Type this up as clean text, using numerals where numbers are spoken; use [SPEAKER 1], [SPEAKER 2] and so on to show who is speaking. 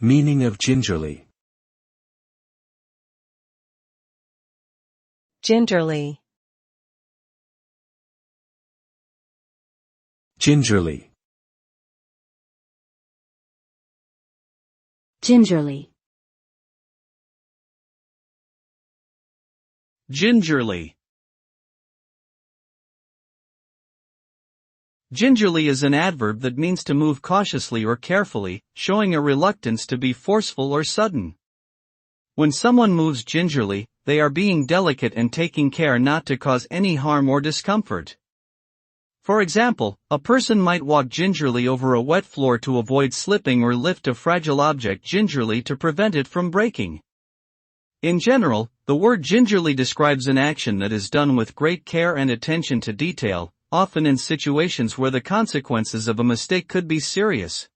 [SPEAKER 1] Meaning of gingerly.
[SPEAKER 2] Gingerly.
[SPEAKER 1] Gingerly.
[SPEAKER 3] Gingerly.
[SPEAKER 4] Gingerly. Gingerly is an adverb that means to move cautiously or carefully, showing a reluctance to be forceful or sudden. When someone moves gingerly, they are being delicate and taking care not to cause any harm or discomfort. For example, a person might walk gingerly over a wet floor to avoid slipping or lift a fragile object gingerly to prevent it from breaking. In general, the word gingerly describes an action that is done with great care and attention to detail, often in situations where the consequences of a mistake could be serious.